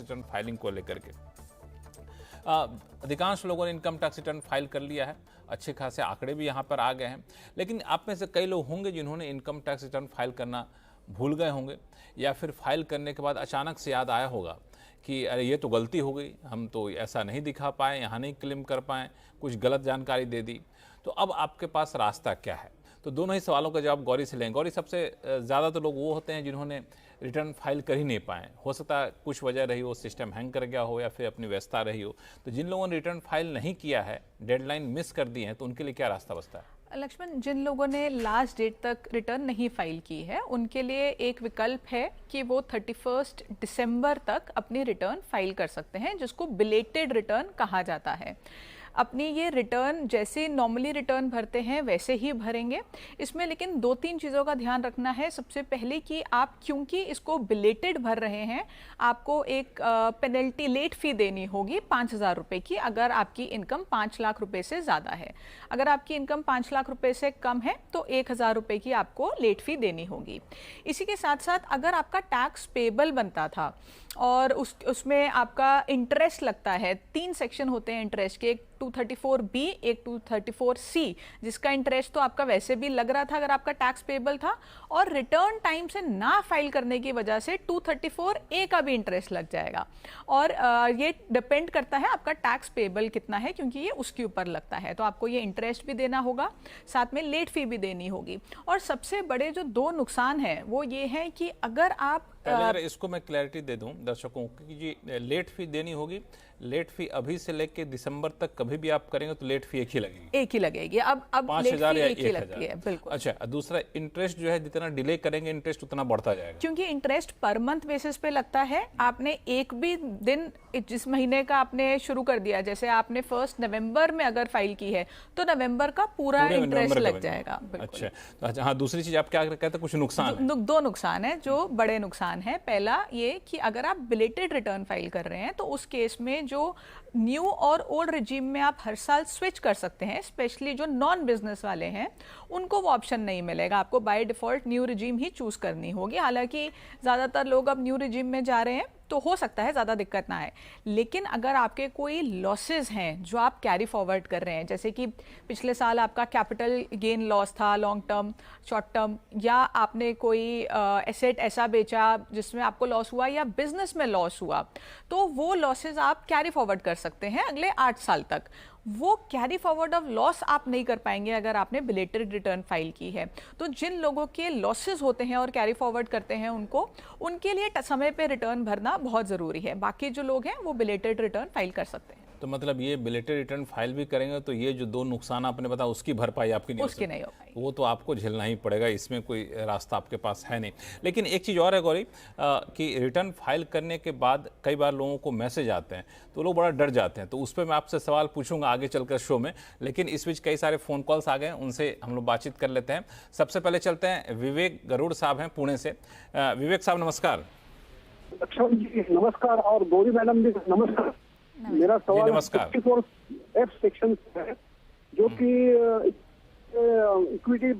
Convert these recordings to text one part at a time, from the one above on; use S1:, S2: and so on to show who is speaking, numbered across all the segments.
S1: Return filing को लेकर के। अधिकांश लोगों ने इनकम टैक्स रिटर्न फाइल कर लिया है, अच्छे खासे आंकड़े भी यहाँ पर आ गए हैं, लेकिन आप में से कई लोग होंगे जिन्होंने इनकम टैक्स रिटर्न फाइल करना भूल गए होंगे, या फिर फाइल करने के बाद अचानक से याद आया होगा कि अरे ये तो गलती हो गई, हम तो ऐसा नहीं दिखा पाए, यहाँ नहीं क्लेम कर पाए, कुछ गलत जानकारी दे दी। तो अब आपके पास रास्ता क्या है? तो दोनों ही सवालों का जवाब गौरी से लेंगे। गौरी, सबसे ज़्यादा तो लोग वो होते हैं जिन्होंने रिटर्न फाइल कर ही नहीं पाए, हो सकता है कुछ वजह रही हो, सिस्टम हैंग कर गया हो या फिर अपनी व्यस्तता रही हो। तो जिन लोगों ने रिटर्न फाइल नहीं किया है, डेडलाइन मिस कर दी है, तो उनके लिए क्या रास्ता बचता है?
S2: लक्ष्मण, जिन लोगों ने लास्ट डेट तक रिटर्न नहीं फाइल की है उनके लिए एक विकल्प है कि वो 31 दिसंबर तक अपनी रिटर्न फाइल कर सकते हैं, जिसको बिलेटेड रिटर्न कहा जाता है। अपनी ये रिटर्न जैसे नॉर्मली रिटर्न भरते हैं वैसे ही भरेंगे। इसमें लेकिन 2-3 चीज़ों का ध्यान रखना है। सबसे पहले कि आप क्योंकि इसको बिलेटेड भर रहे हैं, आपको एक पेनल्टी लेट फ़ी देनी होगी 5,000 रुपये की, अगर आपकी इनकम 5 लाख रुपए से ज़्यादा है। अगर आपकी इनकम 5 लाख रुपए से कम है तो 1,000 रुपये की आपको लेट फ़ी देनी होगी। इसी के साथ साथ अगर आपका टैक्स पेबल बनता था और उसमें आपका इंटरेस्ट लगता है, 3 सेक्शन होते हैं इंटरेस्ट के, एक 234B, एक 234C, जिसका इंटरेस्ट तो आपका वैसे भी लग रहा था अगर आपका टैक्स पेबल था, और रिटर्न टाइम से ना फाइल करने की वजह से 234A का भी इंटरेस्ट लग जाएगा। और ये डिपेंड करता है आपका टैक्स पेबल कितना है, क्योंकि ये उसके ऊपर लगता है। तो आपको ये इंटरेस्ट भी देना होगा, साथ में लेट फी भी देनी होगी। और सबसे बड़े जो 2 नुकसान हैं वो ये हैं कि अगर आप
S1: इसको मैं क्लैरिटी दे दूं दर्शकों को कि जी लेट फी देनी होगी। लेट फी अभी से लेके दिसंबर तक कभी भी आप करेंगे तो लेट फी एक ही लगेगी।
S2: एक ही लगेगी। अब
S1: 5,000 या
S2: एक ही लगती है, बिल्कुल।
S1: अच्छा, दूसरा इंटरेस्ट जो है जितना डिले करेंगे इंटरेस्ट उतना बढ़ता जाएगा,
S2: क्योंकि इंटरेस्ट पर मंथ बेसिस पे लगता है। आपने एक भी दिन जिस महीने का आपने शुरू कर दिया, जैसे आपने 1 नवंबर में अगर फाइल की है तो नवंबर का पूरा इंटरेस्ट लग जाएगा।
S1: अच्छा, हाँ, दूसरी चीज आप क्या कहते हैं, कुछ नुकसान
S2: 2 नुकसान है जो बड़े नुकसान है। पहला ये कि अगर आप बिलेटेड रिटर्न फाइल कर रहे हैं तो उस केस में जो न्यू और ओल्ड रिजीम में आप हर साल स्विच कर सकते हैं, स्पेशली जो नॉन बिजनेस वाले हैं उनको वो ऑप्शन नहीं मिलेगा। आपको by default new regime he choose करनी होगी। हालांकि ज़्यादातर लोग अब न्यू रिजीम में जा रहे हैं तो हो सकता है ज़्यादा दिक्कत ना आए। लेकिन अगर आपके कोई लॉसेस हैं जो आप कैरी फॉरवर्ड कर रहे हैं, जैसे कि पिछले साल आपका कैपिटल गेन लॉस था, लॉन्ग टर्म, शॉर्ट टर्म, या आपने कोई एसेट ऐसा बेचा जिसमें आपको लॉस हुआ या बिजनेस में लॉस हुआ, तो वो लॉसेस आप कैरी फॉरवर्ड कर सकते हैं अगले 8 साल तक। वो कैरी फॉरवर्ड ऑफ लॉस आप नहीं कर पाएंगे अगर आपने बिलेटेड रिटर्न फाइल की है। तो जिन लोगों के लॉसेस होते हैं और कैरी फॉरवर्ड करते हैं उनके लिए समय पे रिटर्न भरना बहुत ज़रूरी है। बाकी जो लोग हैं वो बिलेटेड रिटर्न फाइल कर सकते हैं।
S1: तो मतलब ये बिलेटेड रिटर्न फाइल भी करेंगे तो ये जो 2 नुकसान आपने बताया उसकी भरपाई आपकी नहीं
S2: हो पाएगी,
S1: वो तो आपको झेलना ही पड़ेगा, इसमें कोई रास्ता आपके पास है नहीं। लेकिन एक चीज़ और है गौरी, कि रिटर्न फाइल करने के बाद कई बार लोगों को मैसेज आते हैं तो लोग बड़ा डर जाते हैं। तो उस पर मैं आपसे सवाल पूछूंगा आगे चलकर शो में, लेकिन इस बीच कई सारे फ़ोन कॉल्स आ गए, उनसे हम लोग बातचीत कर लेते हैं। सबसे पहले चलते हैं, विवेक गरुड़ साहब हैं पुणे से। विवेक साहब नमस्कार।
S3: अच्छा जी नमस्कार, और गौरी मैडम भी नमस्कार। मेरा सवाल 54F सेक्शन है, जो कि इक्विटी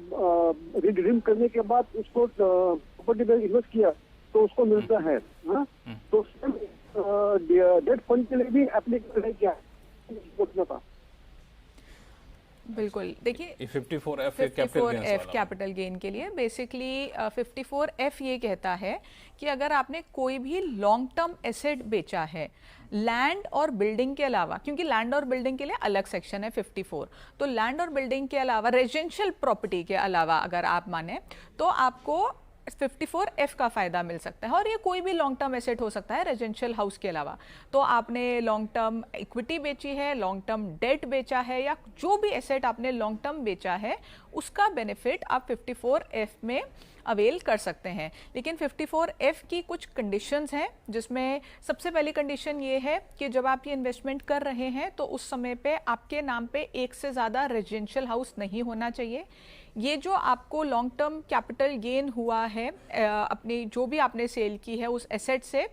S3: रिडीम करने के बाद उसको प्रॉपर्टी में इन्वेस्ट किया तो उसको मिलता है, हाँ? तो डेट फंड के लिए भी एप्लीकेबल है क्या, पूछना था।
S2: बिल्कुल, देखिए
S1: 54F
S2: कैपिटल गेन के लिए बेसिकली 54F ये कहता है कि अगर आपने कोई भी लॉन्ग टर्म एसेट बेचा है लैंड और बिल्डिंग के अलावा, क्योंकि लैंड और बिल्डिंग के लिए अलग सेक्शन है 54, तो लैंड और बिल्डिंग के अलावा रेजिडेंशियल प्रॉपर्टी के अलावा अगर आप माने तो आपको 54F का फायदा मिल सकता है। और ये कोई भी लॉन्ग टर्म एसेट हो सकता है रेजिडेंशियल हाउस के अलावा। तो आपने लॉन्ग टर्म इक्विटी बेची है, लॉन्ग टर्म डेट बेचा है, या जो भी एसेट आपने लॉन्ग टर्म बेचा है उसका बेनिफिट आप 54F में अवेल कर सकते हैं। लेकिन 54F की कुछ कंडीशंस हैं, जिसमें सबसे पहली कंडीशन ये है कि जब आप ये इन्वेस्टमेंट कर रहे हैं तो उस समय पे आपके नाम पे एक से ज़्यादा रेजिडेंशियल हाउस नहीं होना चाहिए। ये जो आपको लॉन्ग टर्म कैपिटल गेन हुआ है अपनी जो भी आपने सेल की है उस एसेट से,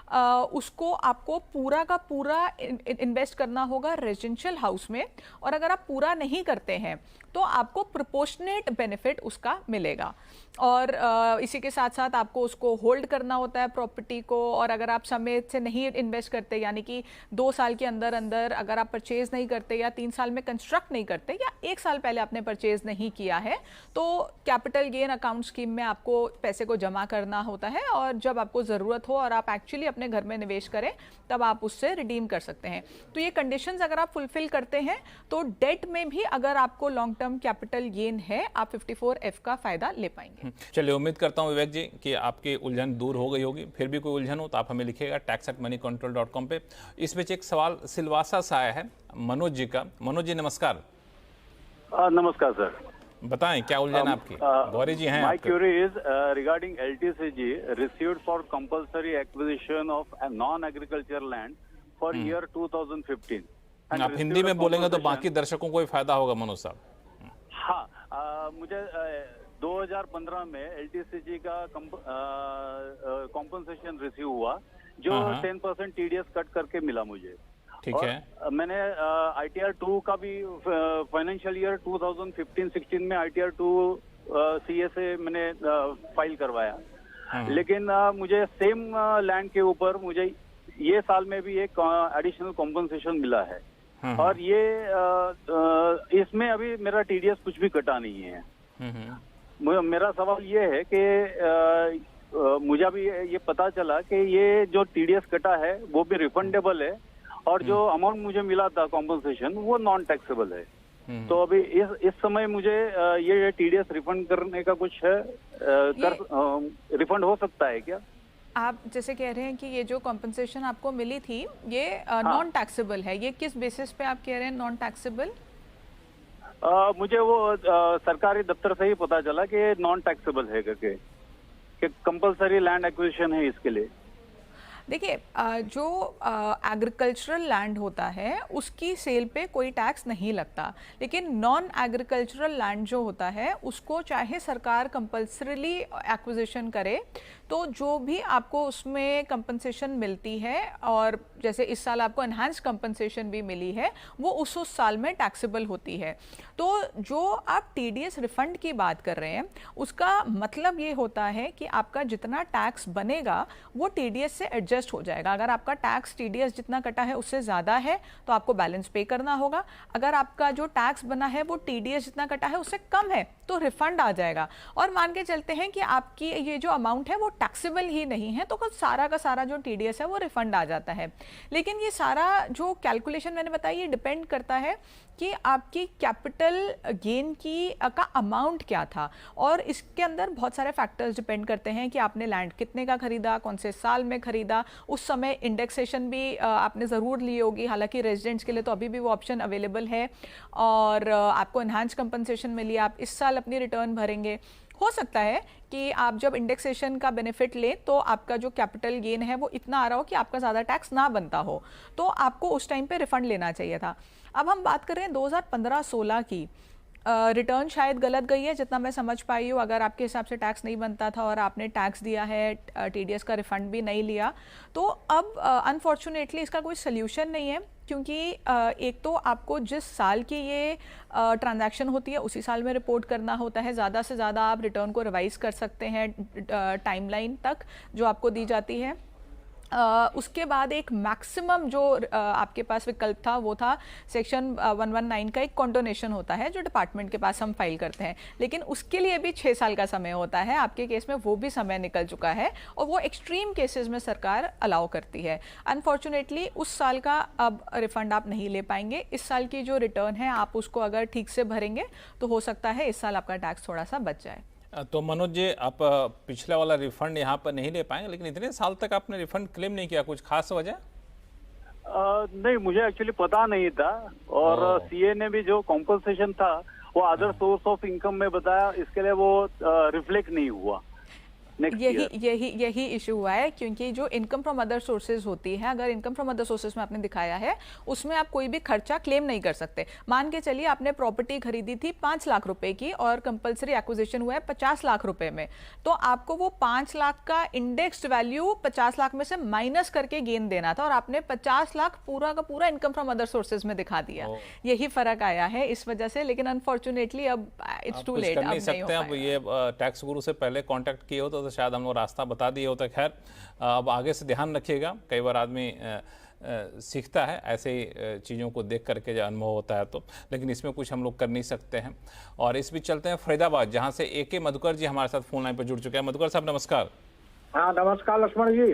S2: उसको आपको पूरा का पूरा इन्वेस्ट करना होगा रेजिडेंशियल हाउस में, और अगर आप पूरा नहीं करते हैं तो आपको प्रोपोर्शनेट बेनिफिट उसका मिलेगा। और इसी के साथ साथ आपको उसको होल्ड करना होता है प्रॉपर्टी को, और अगर आप समय से नहीं इन्वेस्ट करते, यानी कि 2 साल के अंदर अंदर अगर आप परचेज नहीं करते, या 3 साल में कंस्ट्रक्ट नहीं करते, या 1 साल पहले आपने परचेज नहीं किया है, तो कैपिटल गेन अकाउंट स्कीम में आपको पैसे को जमा करना होता है, और जब आपको ज़रूरत हो और आप एक्चुअली अपने घर में निवेश करें तब आप उससे रिडीम कर सकते हैं। तो ये कंडीशंस अगर आप फुलफिल करते हैं तो डेट में भी अगर आपको लॉन्ग टर्म कैपिटल गेन है, आप 54F का फायदा ले पाएंगे।
S1: चलिए, उम्मीद करता हूं विवेक जी कि आपकी उलझन दूर हो गई होगी। फिर भी कोई उलझन हो तो आप हमें लिखिएगा tax@moneycontrol.com पे। इस बीच एक सवाल सिलवासा से आया है मनोज जी का। मनोज जी नमस्कार।
S4: नमस्कार सर,
S1: बताएं क्या उलझन आपकी। गौरी जी हैं।
S4: My query is regarding LTCG received for compulsory acquisition of non agriculture land for year 2015।
S1: आप हिंदी में बोलेंगे तो बाकी दर्शकों को भी फायदा होगा मनोज साहब।
S4: हाँ, मुझे 2015 में LTCG का कॉम्पनसेशन रिसीव हुआ, जो 10% TDS कट करके मिला मुझे।
S1: ठीक है।
S4: मैंने ITR 2 का भी फाइनेंशियल ईयर 2015-16 में ITR 2 CA से मैंने फाइल करवाया, लेकिन मुझे सेम लैंड के ऊपर मुझे ये साल में भी एक एडिशनल कॉम्पनसेशन मिला है, और ये इसमें अभी मेरा TDS कुछ भी कटा नहीं है। मेरा सवाल ये है कि मुझे अभी ये पता चला कि ये जो TDS कटा है वो भी रिफंडेबल है, और जो अमाउंट मुझे मिला था कॉम्पनसेशन वो नॉन टैक्सेबल है। तो अभी इस समय मुझे ये TDS रिफंड करने का कुछ है, रिफंड हो सकता है क्या?
S2: आप जैसे कह रहे हैं कि ये जो कॉम्पनसेशन आपको मिली थी ये नॉन टैक्सेबल है, ये किस बेसिस पे आप कह रहे हैं नॉन टैक्सेबल?
S4: मुझे वो सरकारी दफ्तर से ही पता चला कि नॉन टैक्सेबल है करके, कि कंपलसरी लैंड एक्विजिशन है इसके लिए।
S2: देखिए, जो एग्रीकल्चरल लैंड होता है उसकी सेल पे कोई टैक्स नहीं लगता, लेकिन नॉन एग्रीकल्चरल लैंड जो होता है उसको चाहे सरकार कंपल्सरीली एक्विजिशन करे तो जो भी आपको उसमें कंपनसेशन मिलती है, और जैसे इस साल आपको एनहांस्ड कंपनसेशन भी मिली है, वो उस साल में टैक्सेबल होती है। तो जो आप TDS रिफंड की बात कर रहे हैं उसका मतलब ये होता है कि आपका जितना टैक्स बनेगा वो TDS से एडजस्ट हो जाएगा। अगर आपका टैक्स TDS जितना कटा है उससे ज़्यादा है तो आपको बैलेंस पे करना होगा, अगर आपका जो टैक्स बना है वो TDS जितना कटा है उससे कम है तो रिफंड आ जाएगा। और मान के चलते हैं कि आपकी ये जो अमाउंट है वो टैक्सेबल ही नहीं है तो सारा का सारा जो TDS है वो रिफंड आ जाता है। लेकिन ये सारा जो कैलकुलेशन मैंने बताई ये डिपेंड करता है कि आपकी कैपिटल गेन की का अमाउंट क्या था, और इसके अंदर बहुत सारे फैक्टर्स डिपेंड करते हैं कि आपने लैंड कितने का खरीदा, कौन से साल में खरीदा, उस समय इंडेक्सेशन भी आपने ज़रूर ली होगी, हालांकि रेजिडेंट्स के लिए तो अभी भी वो ऑप्शन अवेलेबल है, और आपको एनहांस कंपनसेशन मिली, आप इस साल अपनी रिटर्न भरेंगे। हो सकता है कि आप जब इंडेक्सेशन का बेनिफिट लें तो आपका जो कैपिटल गेन है वो इतना आ रहा हो कि आपका ज़्यादा टैक्स ना बनता हो, तो आपको उस टाइम पे रिफंड लेना चाहिए था। अब हम बात कर रहे हैं 2015-16 की, रिटर्न शायद गलत गई है जितना मैं समझ पाई हूँ। अगर आपके हिसाब से टैक्स नहीं बनता था और आपने टैक्स दिया है, TDS का रिफंड भी नहीं लिया, तो अब अनफॉर्चुनेटली इसका कोई सल्यूशन नहीं है, क्योंकि एक तो आपको जिस साल की ये ट्रांजैक्शन होती है उसी साल में रिपोर्ट करना होता है। ज़्यादा से ज़्यादा आप रिटर्न को रिवाइज कर सकते हैं टाइमलाइन तक जो आपको दी जाती है। उसके बाद एक मैक्सिमम जो आपके पास विकल्प था वो था सेक्शन 119 का एक कॉन्डोनेशन होता है जो डिपार्टमेंट के पास हम फाइल करते हैं, लेकिन उसके लिए भी 6 साल का समय होता है। आपके केस में वो भी समय निकल चुका है और वो एक्सट्रीम केसेस में सरकार अलाउ करती है। अनफॉर्चुनेटली उस साल का अब रिफंड आप नहीं ले पाएंगे। इस साल की जो रिटर्न है आप उसको अगर ठीक से भरेंगे तो हो सकता है इस साल आपका टैक्स थोड़ा सा बच जाए।
S1: तो मनोज जी, आप पिछला वाला रिफंड यहाँ पर नहीं ले पाएंगे, लेकिन इतने साल तक आपने रिफंड क्लेम नहीं किया, कुछ खास वजह?
S4: नहीं, मुझे एक्चुअली पता नहीं था, और CA ने भी जो कॉम्पनसेशन था वो अदर सोर्स ऑफ इनकम में बताया, इसके लिए वो रिफ्लेक्ट नहीं हुआ। नेक्स्ट
S2: यही
S4: ईयर?
S2: यही इशू हुआ है, क्योंकि जो इनकम फ्रॉम अदर सोर्सेज होती है, अगर इनकम फ्रॉम अदर सोर्सेज में आपने दिखाया है, उसमें आप कोई भी खर्चा क्लेम नहीं कर सकते। मान के चलिए आपने प्रॉपर्टी खरीदी थी 5 लाख रुपए की और कंपलसरी एक्विजिशन हुआ है 50 लाख रुपए में, तो आपको वो 5 लाख का इंडेक्स्ड वैल्यू 50 लाख में से माइनस करके गेन देना था, और आपने 50 लाख पूरा का पूरा इनकम फ्रॉम अदर सोर्सेज में दिखा दिया। यही फर्क आया है इस वजह से, लेकिन अनफॉर्चुनेटली अब इट्स टू लेट, अब
S1: नहीं
S2: नहीं
S1: सकते।
S2: हो
S1: अब ये टैक्स गुरु से पहले कांटेक्ट किए हो तो शायद हम लोग रास्ता बता दिए होता। खैर अब आगे से ध्यान रखिएगा, कई बार आदमी सीखता है ऐसे ही चीज़ों को देख करके जो अनुभव होता है तो, लेकिन इसमें कुछ हम लोग कर नहीं सकते हैं। और इस बीच चलते हैं फरीदाबाद, जहाँ से AK मधुकर जी हमारे साथ फोन लाइन पर जुड़ चुके हैं। मधुकर साहब नमस्कार।
S3: हाँ नमस्कार लक्ष्मण जी।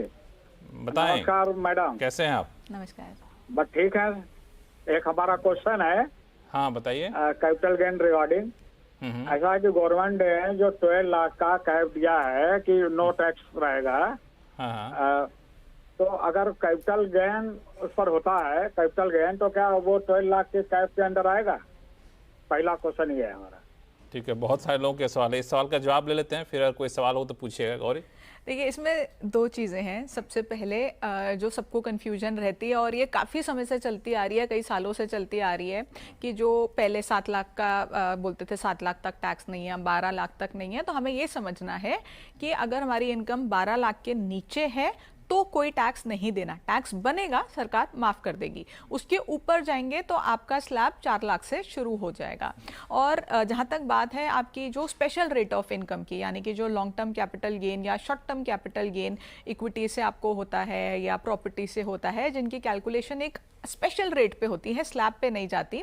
S1: बताएं,
S3: नमस्कार मैडम,
S1: कैसे हैं आप?
S2: नमस्कार।
S3: बस ठीक है। एक हमारा क्वेश्चन है,
S1: हाँ बताइए।
S3: कैपिटल गेन रिगार्डिंग ऐसा है कि गवर्नमेंट ने जो 12 लाख का कैप दिया है कि नो टैक्स रहेगा,
S1: हाँ
S3: तो अगर कैपिटल गेन उस पर होता है, कैपिटल गेन, तो क्या वो 12 लाख के कैप के अंदर आएगा? पहला क्वेश्चन ये है हमारा।
S1: ठीक है, बहुत सारे लोगों के सवाल है, इस सवाल का जवाब ले लेते हैं, फिर अगर कोई सवाल हो तो पूछिएगा। गौरी
S2: देखिए, इसमें दो चीज़ें हैं। सबसे पहले जो सबको कन्फ्यूजन रहती है, और ये काफ़ी समय से चलती आ रही है, कई सालों से चलती आ रही है, कि जो पहले 7 लाख का बोलते थे 7 लाख तक टैक्स नहीं है, 12 लाख तक नहीं है, तो हमें ये समझना है कि अगर हमारी इनकम 12 लाख के नीचे है तो कोई टैक्स नहीं देना, टैक्स बनेगा, सरकार माफ कर देगी। उसके ऊपर जाएंगे तो आपका स्लैब 4 लाख से शुरू हो जाएगा। और जहाँ तक बात है आपकी जो स्पेशल रेट ऑफ इनकम की, यानी कि जो लॉन्ग टर्म कैपिटल गेन या short term capital gain equity से आपको होता है या प्रॉपर्टी से होता है, जिनकी कैलकुलेशन एक स्पेशल रेट पे होती है, स्लैब पे नहीं जाती,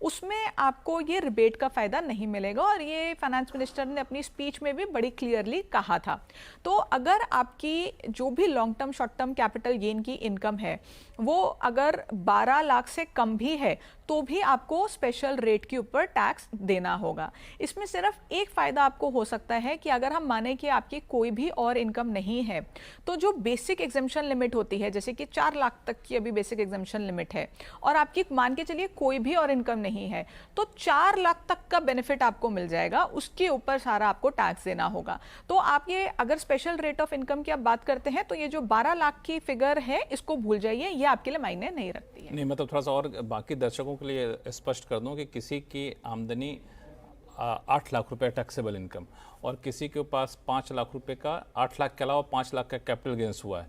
S2: उसमें आपको ये रिबेट का फ़ायदा नहीं मिलेगा। और ये फाइनेंस मिनिस्टर ने अपनी स्पीच में भी बड़ी क्लियरली कहा था। तो अगर आपकी जो भी long term short term capital gain की इनकम है वो अगर 12 लाख से कम भी है तो भी आपको स्पेशल रेट के ऊपर टैक्स देना होगा। इसमें सिर्फ एक फ़ायदा आपको हो सकता है कि अगर हम माने कि आपकी कोई भी और इनकम नहीं है, तो जो बेसिक एग्जेम्पशन लिमिट होती है, जैसे कि 4 लाख तक की अभी बेसिक एग्जेम्पशन लिमिट है, और आपकी मान के चलिए कोई भी और इनकम नहीं है, तो 4 लाख तक का बेनिफिट आपको मिल जाएगा, उसके ऊपर सारा आपको टैक्स देना होगा। तो आप ये अगर स्पेशल रेट ऑफ इनकम की आप बात करते हैं तो ये जो 12 लाख की फिगर है इसको भूल जाइए, ये आपके लिए मायने नहीं रखती है।
S1: नहीं, मतलब थोड़ा सा और बाकी दर्शकों के लिए स्पष्ट कर दूं कि किसी की आमदनी 8 लाख रुपए टैक्सेबल इनकम और किसी के पास 5 लाख रुपए का 8 लाख के अलावा 5 लाख का कैपिटल गेन्स हुआ है,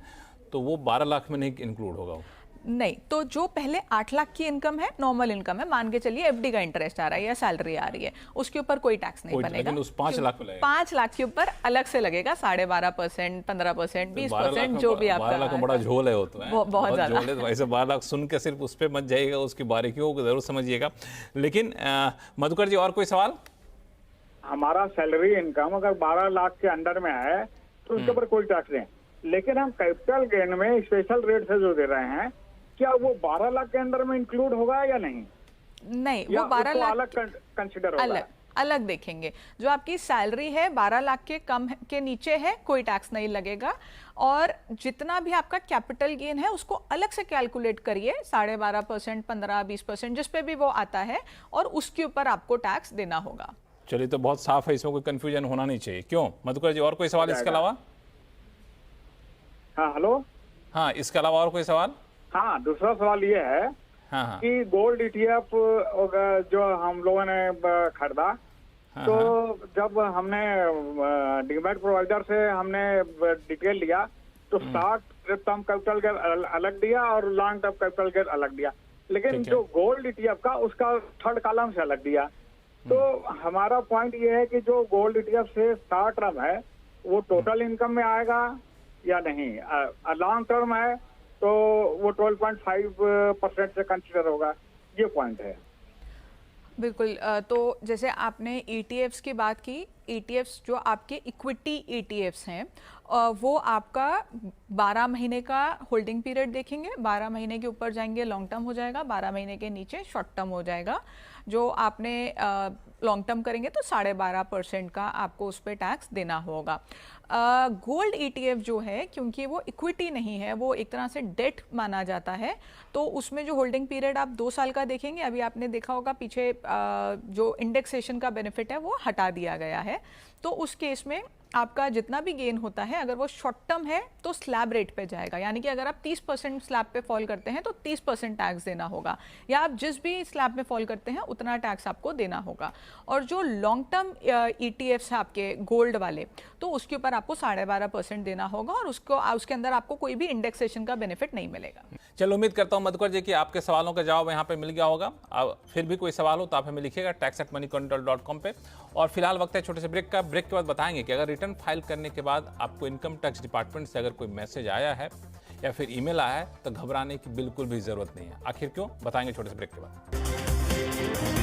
S1: तो वो 12 लाख में नहीं इंक्लूड होगा वो।
S2: नहीं, तो जो पहले 8 लाख की इनकम है, नॉर्मल इनकम है, मान के चलिए FD का इंटरेस्ट आ रहा है या सैलरी आ रही है, उसके ऊपर कोई टैक्स नहीं बनेगा।
S1: लेकिन उस 5 लाख पे लगेगा,
S2: 5 लाख के ऊपर अलग से लगेगा 12.5%, 15%, 20%, जो भी आपका।
S1: 12 लाख का बड़ा झोल है वो तो,
S2: बहुत ज्यादा
S1: झोल है। तो ऐसे 12 लाख सुन के सिर्फ उस पर मत जाइएगा, उसकी बारीकियों को जरूर समझिएगा। लेकिन मधुकर जी, और कोई सवाल?
S3: हमारा सैलरी इनकम अगर 12 लाख के अंडर में है तो उसके ऊपर कोई टैक्स नहीं, लेकिन हम कैपिटल गेन में स्पेशल रेट से जो दे रहे हैं, क्या वो 12 लाख के अंदर में इंक्लूड होगा या नहीं?
S2: नहीं, वो 12 लाख
S3: अलग कंसिडर होगा,
S2: अलग देखेंगे। जो आपकी सैलरी है 12 लाख के कम के नीचे है, कोई टैक्स नहीं लगेगा। और जितना भी आपका कैपिटल गेन है उसको अलग से कैलकुलेट करिए, 12.5%, 15-20%, जिस पे भी वो आता है, और उसके ऊपर आपको टैक्स देना होगा।
S1: चलिए, तो बहुत साफ है, इसमें कोई कंफ्यूजन होना नहीं चाहिए। क्यों मधुकर जी, और कोई सवाल इसके अलावा?
S3: हाँ हेलो,
S1: हाँ, इसके अलावा और कोई सवाल?
S3: हाँ, दूसरा सवाल ये है कि गोल्ड ETF जो हम लोगों ने खरीदा, तो जब हमने डीमैट प्रोवाइडर से हमने डिटेल लिया तो शॉर्ट टर्म कैपिटल गेन अलग दिया और लॉन्ग टर्म कैपिटल गेन अलग दिया, लेकिन जो गोल्ड ETF का उसका थर्ड कॉलम से अलग दिया। तो हमारा पॉइंट ये है कि जो गोल्ड ETF से शॉर्ट टर्म है वो टोटल इनकम में आएगा या नहीं, लॉन्ग टर्म है तो वो 12.5% से कंसिडर होगा, ये पॉइंट है।
S2: बिल्कुल। तो जैसे आपने ETFs की बात की, ETFs जो आपके इक्विटी ETFs हैं वो आपका 12 महीने का होल्डिंग पीरियड देखेंगे, 12 महीने के ऊपर जाएंगे लॉन्ग टर्म हो जाएगा, 12 महीने के नीचे शॉर्ट टर्म हो जाएगा। जो आपने लॉन्ग टर्म करेंगे तो 12.5% का आपको उस पर टैक्स देना होगा। गोल्ड ETF जो है, क्योंकि वो इक्विटी नहीं है, वो एक तरह से डेट माना जाता है, तो उसमें जो होल्डिंग पीरियड आप 2 साल का देखेंगे। अभी आपने देखा होगा पीछे जो इंडेक्सेशन का बेनिफिट है वो हटा दिया गया है, तो उस केस में आपका जितना भी गेन होता है अगर वो शॉर्ट टर्म है तो स्लैब रेट पे जाएगा, यानी कि अगर आप 30% स्लैब पे फॉल करते हैं तो 30% टैक्स देना होगा, या आप जिस भी स्लैब में फॉल करते हैं उतना टैक्स आपको देना होगा। और जो लॉन्ग टर्म ETFs है आपके गोल्ड वाले, तो उसके ऊपर आपको 12.5% देना होगा और उसके अंदर आपको कोई भी इंडेक्सेशन का बेनिफिट नहीं मिलेगा।
S1: चलो, उम्मीद करता हूं मधुकर जी कि आपके सवालों का जवाब यहाँ पे मिल गया होगा। अब फिर भी कोई सवाल हो तो आप हमें लिखिएगा tax@moneycontrol.com पे। और फिलहाल वक्त है छोटे से ब्रेक का। ब्रेक के बाद बताएंगे कि अगर रिटर्न फाइल करने के बाद आपको इनकम टैक्स डिपार्टमेंट से अगर कोई मैसेज आया है या फिर ईमेल आया है तो घबराने की बिल्कुल भी जरूरत नहीं है। आखिर क्यों, बताएंगे छोटे से ब्रेक के बाद।